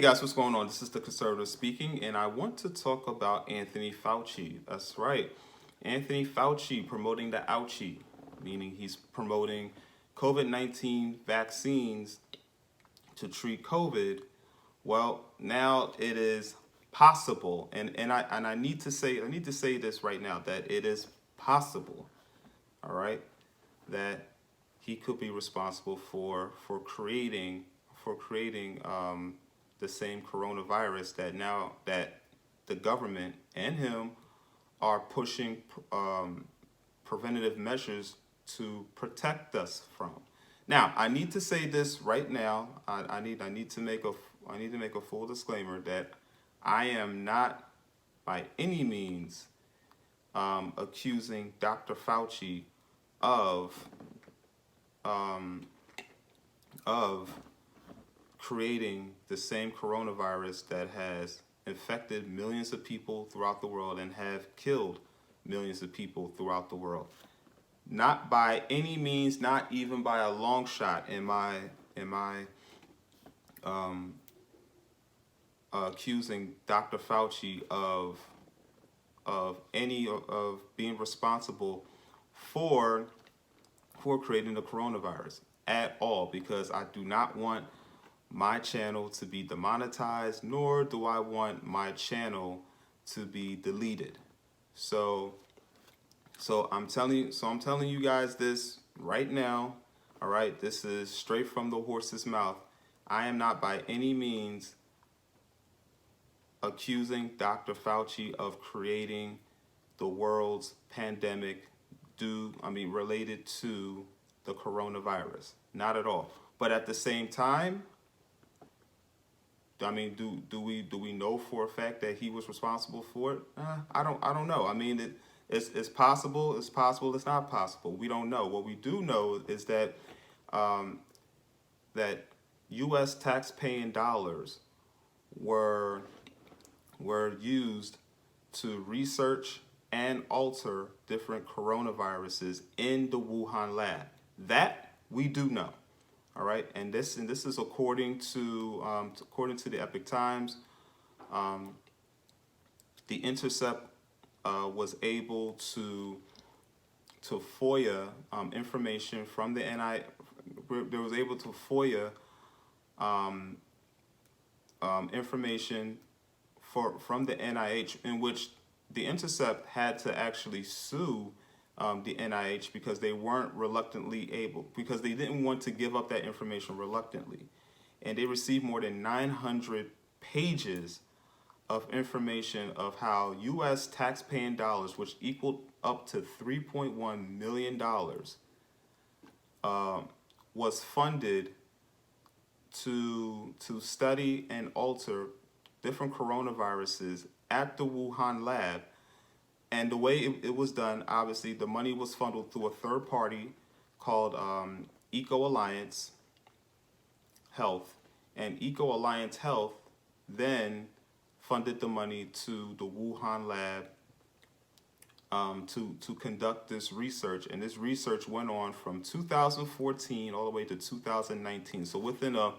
guys, what's going on? This is the conservative speaking, and I want to talk about Anthony Fauci. That's right. Anthony Fauci promoting the ouchie, meaning he's promoting COVID-19 vaccines to treat COVID. Well, now it is possible, and I need to say this right now, that it is possible, all right, that he could be responsible for creating the same coronavirus that the government and him are pushing preventative measures to protect us from. Now, I need to say this right now. I need to make a full disclaimer that I am not by any means accusing Dr. Fauci of of creating the same coronavirus that has infected millions of people throughout the world and have killed millions of people throughout the world. Not by any means, not even by a long shot am I accusing Dr. Fauci of being responsible for creating the coronavirus at all, because I do not want my channel to be demonetized, nor do I want my channel to be deleted. So I'm telling you guys this right now. All right, this is straight from the horse's mouth. I am not by any means accusing Dr. Fauci of creating the world's pandemic related to the coronavirus. Not at all. But at the same time, do we know for a fact that he was responsible for it? I don't know. It's possible. It's possible. It's not possible. We don't know. What we do know is that that U.S. tax-paying dollars were used to research and alter different coronaviruses in the Wuhan lab. That we do know. All right, and this is according to the Epoch Times. The Intercept was able to FOIA information from the NI. They was able to FOIA information from the NIH, in which the Intercept had to actually sue the NIH because they didn't want to give up that information reluctantly. And they received more than 900 pages of information of how U.S. taxpaying dollars, which equaled up to $3.1 million, was funded to study and alter different coronaviruses at the Wuhan lab. And the way it was done, obviously, the money was funneled through a third party called Eco Alliance Health. And Eco Alliance Health then funded the money to the Wuhan lab to conduct this research. And this research went on from 2014 all the way to 2019. So within a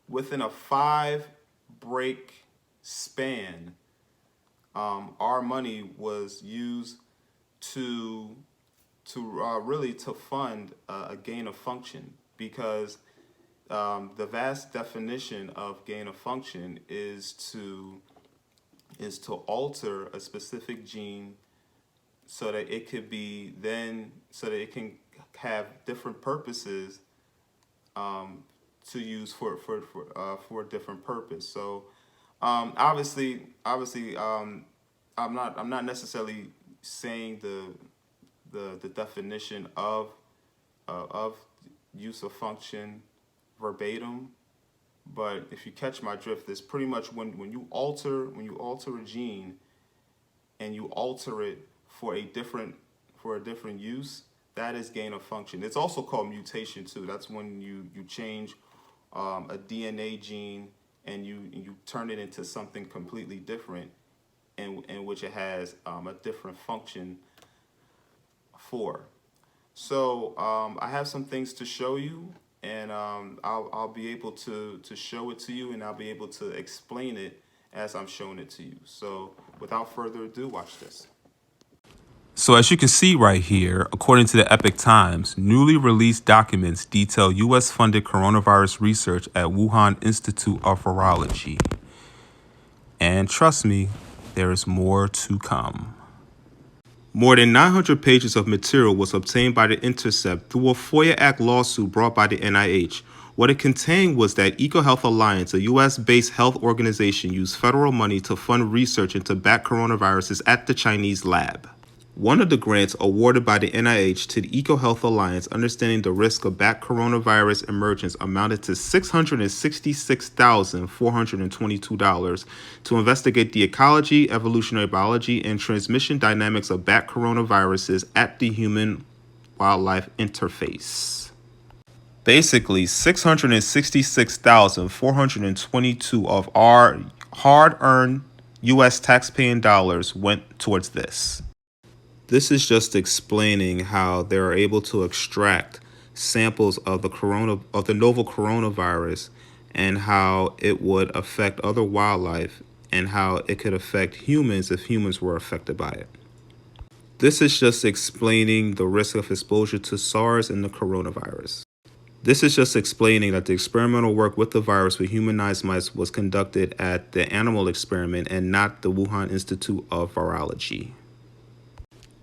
5-break span, our money was used to really to fund a gain of function, because the vast definition of gain of function is to alter a specific gene so that it can have different purposes to use for a different purpose. So obviously, I'm not necessarily saying the definition of use of function verbatim, but if you catch my drift, it's pretty much when you alter a gene and you alter it for a different use, that is gain of function. It's also called mutation too. That's when you change a DNA gene and you turn it into something completely different, in which it has a different function for. So I have some things to show you and I'll be able to show it to you, and I'll be able to explain it as I'm showing it to you. So without further ado, watch this. So as you can see right here, according to the Epoch Times, newly released documents detail U.S.-funded coronavirus research at Wuhan Institute of Virology. And trust me, there is more to come. More than 900 pages of material was obtained by The Intercept through a FOIA Act lawsuit brought by the NIH. What it contained was that EcoHealth Alliance, a U.S.-based health organization, used federal money to fund research into bat coronaviruses at the Chinese lab. One of the grants awarded by the NIH to the EcoHealth Alliance, understanding the risk of bat coronavirus emergence, amounted to $666,422 to investigate the ecology, evolutionary biology, and transmission dynamics of bat coronaviruses at the human-wildlife interface. Basically, $666,422 of our hard-earned U.S. taxpaying dollars went towards this. This is just explaining how they're able to extract samples of the novel coronavirus and how it would affect other wildlife and how it could affect humans if humans were affected by it. This is just explaining the risk of exposure to SARS and the coronavirus. This is just explaining that the experimental work with the virus with humanized mice was conducted at the animal experiment and not the Wuhan Institute of Virology.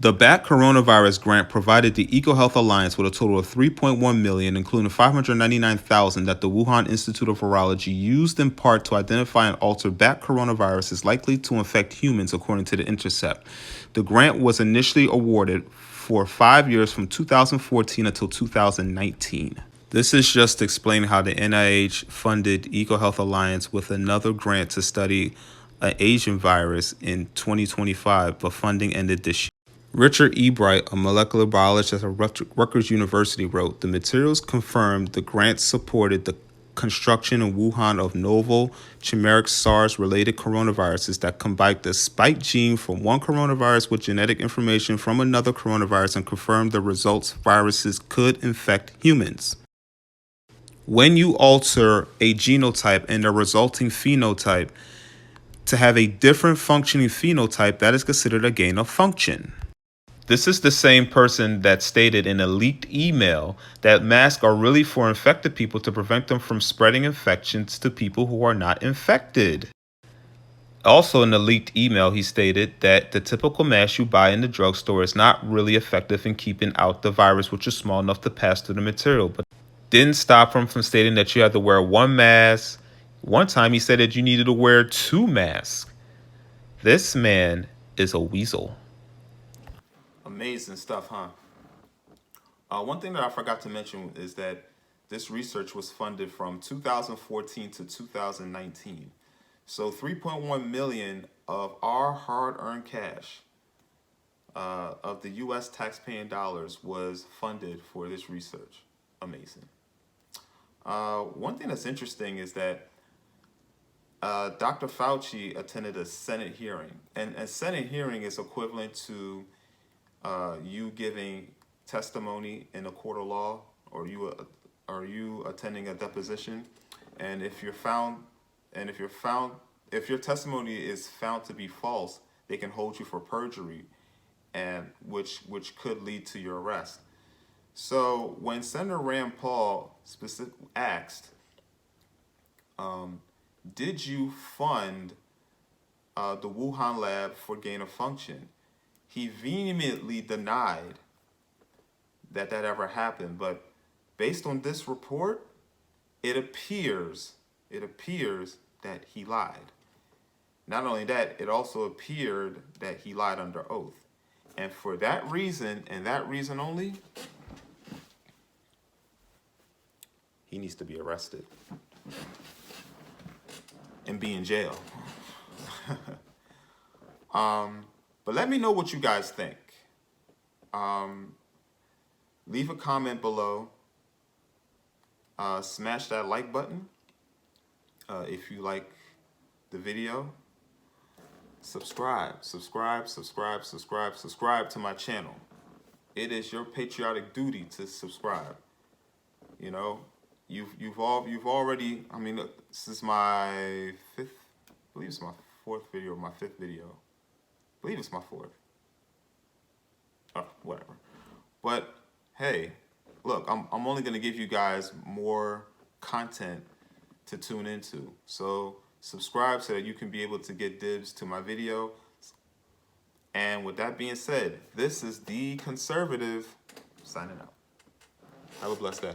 The bat coronavirus grant provided the EcoHealth Alliance with a total of $3.1 million, including $599,000 that the Wuhan Institute of Virology used in part to identify and alter bat coronaviruses likely to infect humans, according to The Intercept. The grant was initially awarded for 5 years from 2014 until 2019. This is just explaining how the NIH funded EcoHealth Alliance with another grant to study an Asian virus in 2025, but funding ended this year. Richard E. Bright, a molecular biologist at Rutgers University, wrote, "The materials confirmed the grant supported the construction in Wuhan of novel chimeric SARS-related coronaviruses that combine the spike gene from one coronavirus with genetic information from another coronavirus and confirmed the results viruses could infect humans. When you alter a genotype and the resulting phenotype to have a different functioning phenotype, that is considered a gain of function." This is the same person that stated in a leaked email that masks are really for infected people to prevent them from spreading infections to people who are not infected. Also in the leaked email, he stated that the typical mask you buy in the drugstore is not really effective in keeping out the virus, which is small enough to pass through the material, but didn't stop him from stating that you had to wear one mask. One time he said that you needed to wear 2 masks. This man is a weasel. Amazing stuff, huh? One thing that I forgot to mention is that this research was funded from 2014 to 2019. So 3.1 million of our hard-earned cash of the U.S. taxpaying dollars was funded for this research. Amazing. One thing that's interesting is that Dr. Fauci attended a Senate hearing, and a Senate hearing is equivalent to you giving testimony in a court of law, or you attending a deposition, and if your testimony is found to be false, they can hold you for perjury, and which could lead to your arrest. So when Senator Rand Paul asked, did you fund the Wuhan lab for gain of function, he vehemently denied that ever happened. But based on this report, it appears that he lied. Not only that, it also appeared that he lied under oath. And for that reason, and that reason only, he needs to be arrested and be in jail. But let me know what you guys think. Leave a comment below. Smash that like button if you like the video. Subscribe to my channel. It is your patriotic duty to subscribe. You know, you've already. I mean, look, this is my fifth. I believe it's my fourth video or my fifth video. I believe it's my fourth. Oh, whatever. But hey, look, I'm only gonna give you guys more content to tune into. So subscribe so that you can be able to get dibs to my video. And with that being said, this is The Conservative signing out. Have a blessed day.